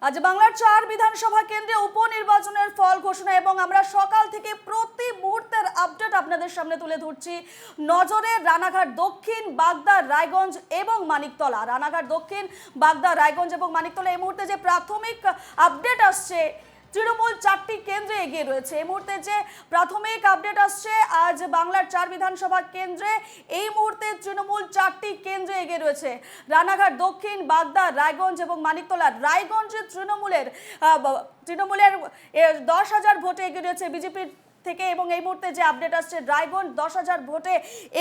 আজ বাংলার 4 বিধানসভা কেন্দ্রে উপনির্বাচনের ফল ঘোষণা এবং আমরা সকাল থেকে প্রতি মুহূর্তের আপডেট আপনাদের সামনে তুলে ধরছি। নজরে রানাঘাট দক্ষিণ, বাগদা, রায়গঞ্জ এবং মানিকতলা। রানাঘাট দক্ষিণ, বাগদা, রায়গঞ্জ এবং মানিকতলা এই মুহূর্তে যে প্রাথমিক আপডেট আসছে, তৃণমূল 4টি কেন্দ্রে এগিয়ে রয়েছে। এই মুহূর্তে যে প্রাথমিক আপডেট আসছে, আজ বাংলার 4 বিধানসভা কেন্দ্রে এই মুহূর্তে তৃণমূল 4টি কেন্দ্রে এগিয়ে রয়েছে। রানাঘাট দক্ষিণ, বাগদা, রায়গঞ্জ এবং মানিকতলা। রায়গঞ্জে তৃণমূলের 10,000 ভোটে এগিয়ে রয়েছে বিজেপির থেকে এবং এই মুহূর্তে যে আপডেট আসছে, রায়গঞ্জ 10,000 ভোটে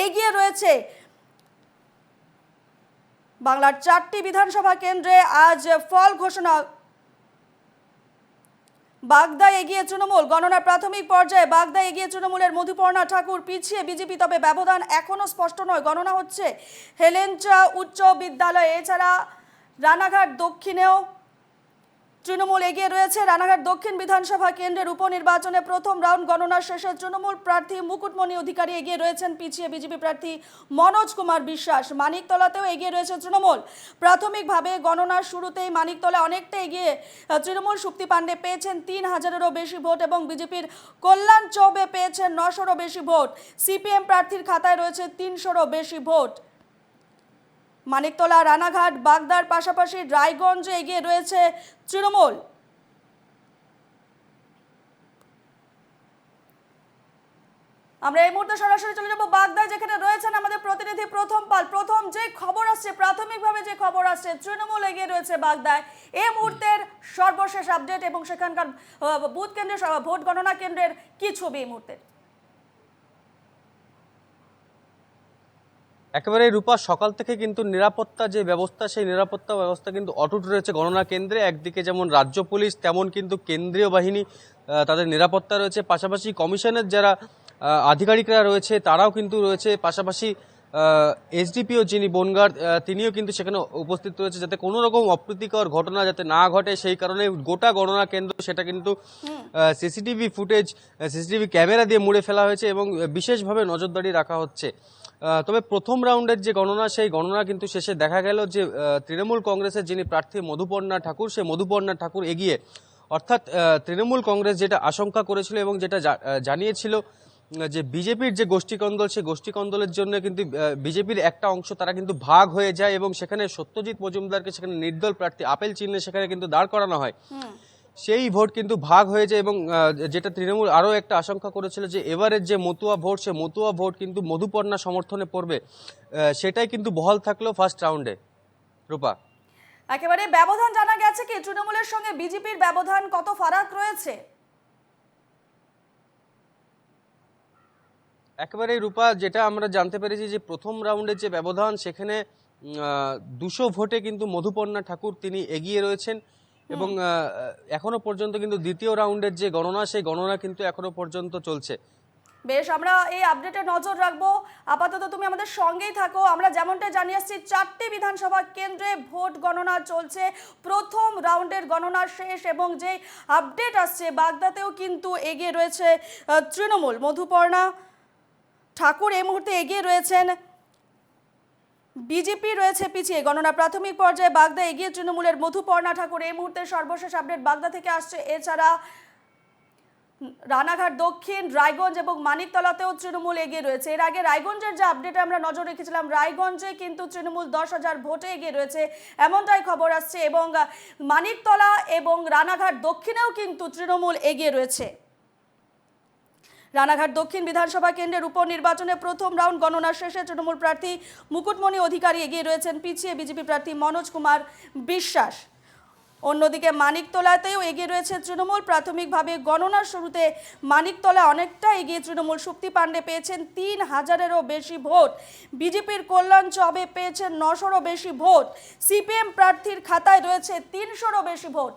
এগিয়ে রয়েছে। বাংলার 4টি বিধানসভা কেন্দ্রে আজ ফল ঘোষণা। বাগদা এগিয়ে তৃণমূল, গণনার প্রাথমিক পর্যায়ে বাগদা এগিয়ে তৃণমূলের মধুপর্ণা ঠাকুর, পিছিয়ে বিজেপি, তবে ব্যবধান এখনো স্পষ্ট নয়। গণনা হচ্ছে হেলেঞ্চা উচ্চ বিদ্যালয়ে। এছাড়া রানাঘাট দক্ষিণেও তৃণমূল এগিয়ে রয়েছে। রানাঘাট দক্ষিণ বিধানসভা কেন্দ্রের উপনির্বাচনে প্রথম রাউন্ড গণনা শেষে তৃণমূল প্রার্থী মুকুটমণি অধিকারী এগিয়ে রয়েছেন, পিছিয়ে বিজেপি প্রার্থী মনোজ কুমার বিশ্বাস। মানিকতলাতেও এগিয়ে রয়েছে তৃণমূল। প্রাথমিকভাবে গণনার শুরুতেই মানিকতলা অনেকটা এগিয়ে তৃণমূল। সুপ্তি পাণ্ডে পেয়েছেন 3,000-এরও বেশি ভোট এবং বিজেপির কল্যাণ চৌবে পেয়েছেন 900-রও বেশি ভোট। সিপিএম প্রার্থীর খাতায় রয়েছে 300-রও বেশি ভোট। মানিকতলা, রানাঘাট, বাগদার পাশাপাশি রায়গঞ্জে এগিয়ে রয়েছে তৃণমূল। আমরা এই মুহূর্তে সরাসরি চলে যাব বাগদায়, যেখানে রয়েছেন আমাদের প্রতিনিধি প্রথম পাল। প্রথম যে খবর আসছে, প্রাথমিকভাবে যে খবর আসছে, তৃণমূল এগিয়ে রয়েছে বাগদায়। এই মুহূর্তের সর্বশেষ আপডেট এবং সেখানকার বুথ কেন্দ্রের ভোট গণনা কেন্দ্রের কি ছবি এই মুহূর্তে? একেবারে রূপা, সকাল থেকে কিন্তু নিরাপত্তা যে ব্যবস্থা, সেই নিরাপত্তা ব্যবস্থা কিন্তু অটুট রয়েছে গণনা কেন্দ্রে। একদিকে যেমন রাজ্য পুলিশ, তেমন কিন্তু কেন্দ্রীয় বাহিনী তাদের নিরাপত্তা রয়েছে। পাশাপাশি কমিশনের যারা আধিকারিকরা রয়েছে তারাও কিন্তু রয়েছে। পাশাপাশি এসডিপিও যিনি বনগাঁর, তিনিও কিন্তু সেখানে উপস্থিত রয়েছে, যাতে কোনো রকম অপ্রীতিকর ঘটনা যাতে না ঘটে সেই কারণে গোটা গণনা কেন্দ্র সেটা কিন্তু সিসিটিভি ফুটেজ, সিসিটিভি ক্যামেরা দিয়ে মুড়ে ফেলা হয়েছে এবং বিশেষভাবে নজরদারি রাখা হচ্ছে। তবে প্রথম রাউন্ডের যে গণনা, সেই গণনা কিন্তু শেষে দেখা গেল যে তৃণমূল কংগ্রেসের যিনি প্রার্থী মধুপর্ণা ঠাকুর, সেই মধুপর্ণা ঠাকুর এগিয়ে। অর্থাৎ তৃণমূল কংগ্রেস যেটা আশঙ্কা করেছিল এবং যেটা জানিয়েছিল যে বিজেপির যে গোষ্ঠীকন্দল, সেই গোষ্ঠীকন্দলের জন্য কিন্তু বিজেপির একটা অংশ তারা কিন্তু ভাগ হয়ে যায় এবং সেখানে সত্যজিৎ মজুমদারকে সেখানে নির্দল প্রার্থী আপেল চিহ্নে সেখানে কিন্তু দাঁড় করানো হয়। সেই ভোট কিন্তু ভাগ হয়ে যায় এবং যেটা তৃণমূল আরও একটা আশঙ্কা করেছিল যে এবারের যে মতুয়া ভোট, সে মতুয়া ভোট কিন্তু মধুপর্ণা সমর্থনে পড়বে, সেটাই কিন্তু বহাল থাকলো ফার্স্ট রাউন্ডে। রূপা, একেবারে ব্যবধান জানা গেছে কি তৃণমূলের সঙ্গে বিজেপির ব্যবধান কত ফারাক রয়েছে? একেবারে রূপা, যেটা আমরা জানতে পেরেছি যে প্রথম রাউন্ডের যে ব্যবধান, সেখানে 200 ভোটে কিন্তু মধুপর্ণা ঠাকুর তিনি এগিয়ে রয়েছেন এবং এখনো পর্যন্ত কিন্তু দ্বিতীয় রাউন্ডের যে গণনা, সেই গণনা কিন্তু এখনো পর্যন্ত চলছে। বেশ, আমরা এই আপডেটে নজর রাখবো। আপাতত তুমি আমাদের সঙ্গেই থাকো। আমরা যেমনটা জানিয়ে আসছি, 4টি বিধানসভা কেন্দ্রে ভোট গণনা চলছে। প্রথম রাউন্ডের গণনা শেষ এবং যে আপডেট আসছে, বাগদাতেও কিন্তু এগিয়ে রয়েছে তৃণমূল। মধুপর্ণা ঠাকুর এই মুহূর্তে এগিয়ে রয়েছেন, বিজেপি রয়েছে পিছিয়ে। গণনা প্রাথমিক পর্যায়ে বাগদা এগিয়ে তৃণমূলের মধুপর্ণা ঠাকুর। এই মুহূর্তে সর্বশেষ আপডেট বাগদা থেকে আসছে। এছাড়া রানাঘাট দক্ষিণ, রায়গঞ্জ এবং মানিকতলাতেও তৃণমূল এগিয়ে রয়েছে। এর আগে রায়গঞ্জের যে আপডেটে আমরা নজর রেখেছিলাম, রায়গঞ্জে কিন্তু তৃণমূল 10,000 ভোটে এগিয়ে রয়েছে, এমনটাই খবর আসছে এবং মানিকতলা এবং রানাঘাট দক্ষিণেও কিন্তু তৃণমূল এগিয়ে রয়েছে। রানাঘাট দক্ষিণ বিধানসভা কেন্দ্রের উপনির্বাচনে প্রথম রাউন্ড গণনা শেষে তৃণমূল প্রার্থী মুকুটমণি অধিকারী এগিয়ে রয়েছেন, পিছিয়ে বিজেপি প্রার্থী মনোজ কুমার বিশ্বাস। অন্যদিকে মানিকতলাতেও এগিয়ে রয়েছে তৃণমূল। প্রাথমিকভাবে গণনার শুরুতে মানিকতলা অনেকটা এগিয়ে তৃণমূল। সুপ্তি পাণ্ডে পেয়েছেন 3,000-এরও বেশি ভোট। বিজেপির কল্যাণ চৌবে পেয়েছেন 900-রও বেশি ভোট। সিপিএম প্রার্থীর খাতায় রয়েছে 300-রও বেশি ভোট।